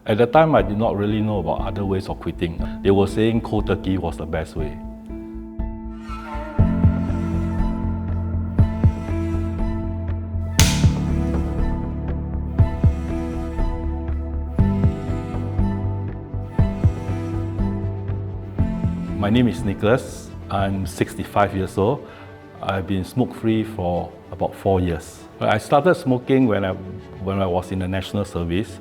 At the time, I did not really know about other ways of quitting. They were saying cold turkey was the best way. My name is Nicholas. I'm 65 years old. I've been smoke-free for about 4 years. I started smoking when I was in the National Service.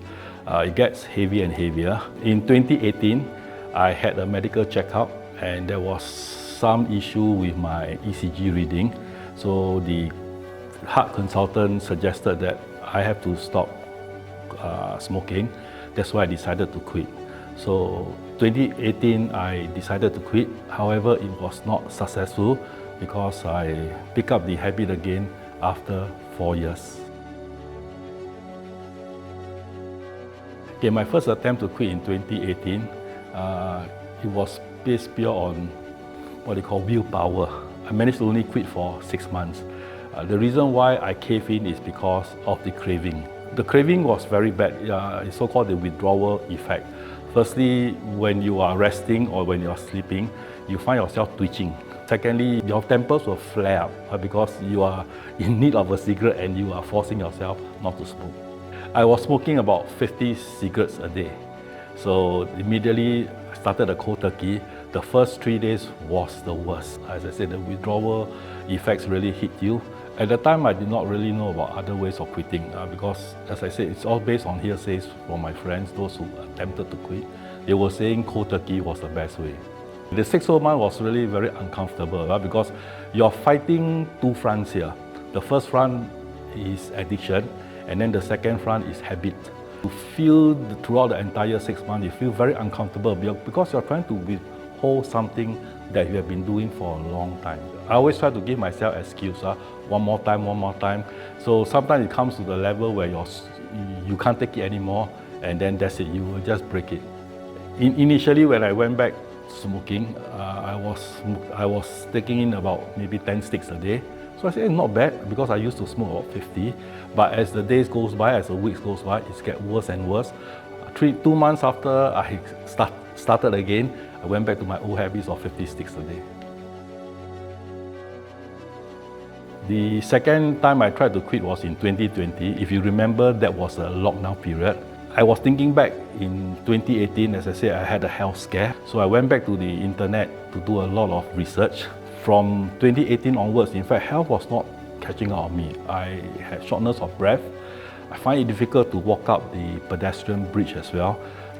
It gets heavier and heavier. In 2018, I had a medical checkup and there was some issue with my ECG reading. So the heart consultant suggested that I have to stop smoking. That's why I decided to quit. So 2018, I decided to quit. However, it was not successful because I picked up the habit again after 4 years. Okay, my first attempt to quit in 2018, it was based pure on what they call willpower. I managed to only quit for 6 months. The reason why I caved in is because of the craving. The craving was very bad. It's so-called the withdrawal effect. Firstly, when you are resting or when you are sleeping, you find yourself twitching. Secondly, your tempers will flare up because you are in need of a cigarette and you are forcing yourself not to smoke. I was smoking about 50 cigarettes a day. So immediately I started a cold turkey. The first 3 days was the worst. As I said, the withdrawal effects really hit you. At the time, I did not really know about other ways of quitting because, as I said, it's all based on hearsays from my friends, those who attempted to quit. They were saying cold turkey was the best way. The 6 month was really very uncomfortable because you're fighting two fronts here. The first front is addiction, and then the second front is habit. You feel throughout the entire 6 months, you feel very uncomfortable because you're trying to withhold something that you have been doing for a long time. I always try to give myself excuse, one more time. So sometimes it comes to the level where you can't take it anymore, and then that's it, you will just break it. Initially, when I went back smoking, I was taking in about maybe 10 sticks a day. So I said, not bad, because I used to smoke about 50. But as the days goes by, as the weeks goes by, it gets worse and worse. 2 months after I started again, I went back to my old habits of 50 sticks a day. The second time I tried to quit was in 2020. If you remember, that was a lockdown period. I was thinking back in 2018, as I said, I had a health scare. So I went back to the internet to do a lot of research. From 2018 onwards, in fact, health was not catching up on me. I had shortness of breath. I find it difficult to walk up the pedestrian bridge as well.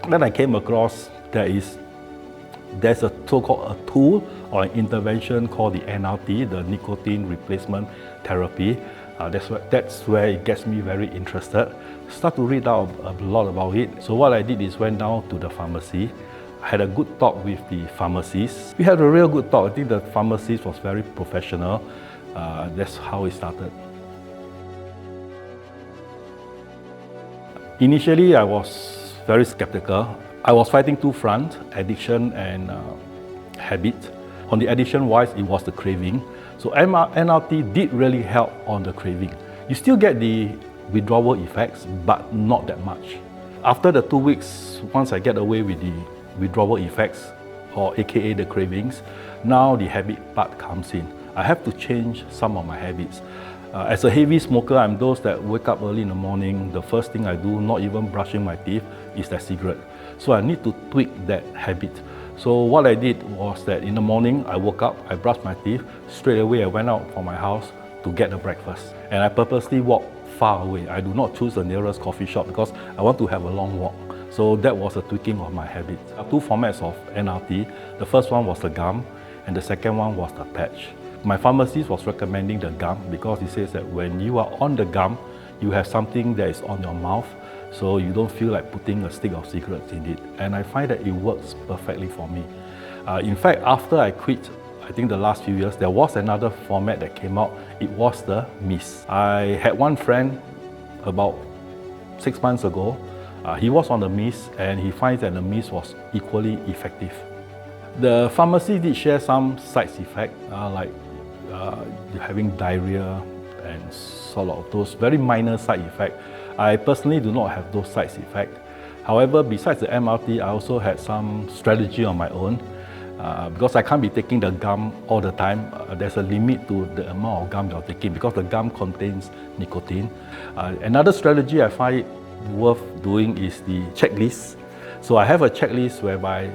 Then I came across there's a so-called a tool or an intervention called the NRT, the Nicotine Replacement Therapy. That's where it gets me very interested. Start to read out a lot about it. So what I did is went down to the pharmacy. I had a good talk with the pharmacist. We had a real good talk. I think the pharmacist was very professional. That's how it started. Initially, I was very skeptical. I was fighting two fronts, addiction and habit. On the addiction-wise, it was the craving. So NRT did really help on the craving. You still get the withdrawal effects, but not that much. After the 2 weeks, once I get away with the withdrawal effects, or AKA the cravings, now the habit part comes in. I have to change some of my habits. As a heavy smoker, I'm those that wake up early in the morning. The first thing I do, not even brushing my teeth, is that cigarette. So I need to tweak that habit. So what I did was that in the morning, I woke up, I brushed my teeth, straight away I went out from my house to get the breakfast. And I purposely walked far away. I do not choose the nearest coffee shop because I want to have a long walk. So that was a tweaking of my habit. There are 2 formats of NRT. The first one was the gum, and the second one was the patch. My pharmacist was recommending the gum because he says that when you are on the gum, you have something that is on your mouth, so you don't feel like putting a stick of cigarettes in it. And I find that it works perfectly for me. In fact, after I quit, I think the last few years, there was another format that came out. It was the mist. I had one friend about 6 months ago. He was on the mist and he finds that the mist was equally effective. The pharmacy did share some side effects, like having diarrhea and sort of those very minor side effects. I personally do not have those side effects. However, besides the MRT, I also had some strategy on my own. Because I can't be taking the gum all the time, there's a limit to the amount of gum you're taking because the gum contains nicotine. Another strategy I find worth doing is the checklist. So I have a checklist whereby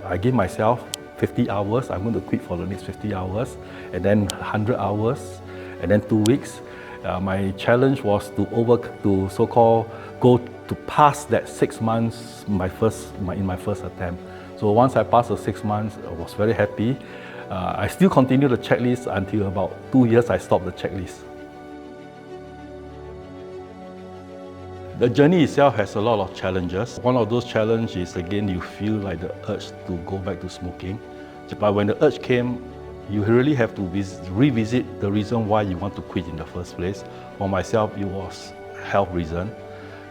I give myself 50 hours, I'm going to quit for the next 50 hours, and then 100 hours, and then 2 weeks. My challenge was to so-called go to pass that 6 months in my first attempt. So once I passed the 6 months, I was very happy. I still continued the checklist until about 2 years I stopped the checklist. The journey itself has a lot of challenges. One of those challenges is, again, you feel like the urge to go back to smoking. But when the urge came, you really have to revisit the reason why you want to quit in the first place. For myself, it was health reason.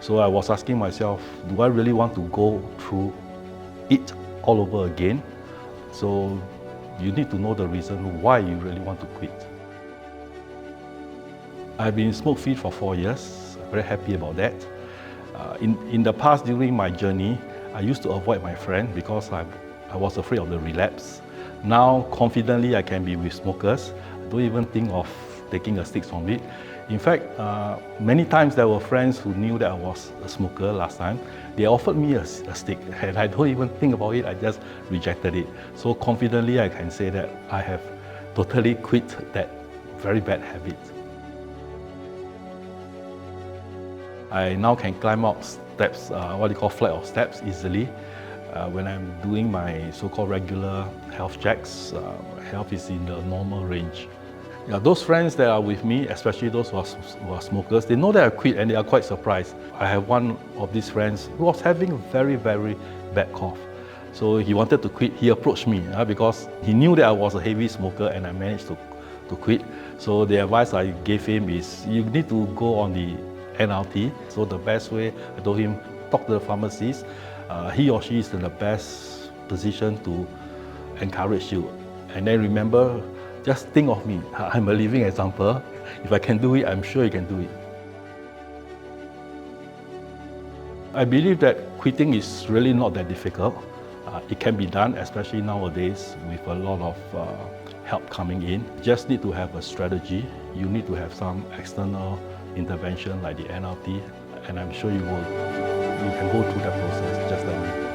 So I was asking myself, do I really want to go through it all over again? So you need to know the reason why you really want to quit. I've been smoke-free for 4 years, very happy about that. In the past, during my journey, I used to avoid my friend because I was afraid of the relapse. Now, confidently, I can be with smokers. I don't even think of taking a stick from it. In fact, many times there were friends who knew that I was a smoker last time. They offered me a stick, and I don't even think about it, I just rejected it. So confidently, I can say that I have totally quit that very bad habit. I now can climb up steps, what you call flight of steps, easily. When I'm doing my so-called regular health checks, health is in the normal range. Yeah, those friends that are with me, especially those who are smokers, they know that I quit and they are quite surprised. I have one of these friends who was having a very, very bad cough. So he wanted to quit. He approached me because he knew that I was a heavy smoker and I managed to quit. So the advice I gave him is, you need to go on the NRT. So the best way, I told him, talk to the pharmacist. He or she is in the best position to encourage you. And then remember, just think of me. I'm a living example. If I can do it, I'm sure you can do it. I believe that quitting is really not that difficult. It can be done, especially nowadays with a lot of help coming in. You just need to have a strategy. You need to have some external intervention like the NRT, and I'm sure you can go through that process just like me.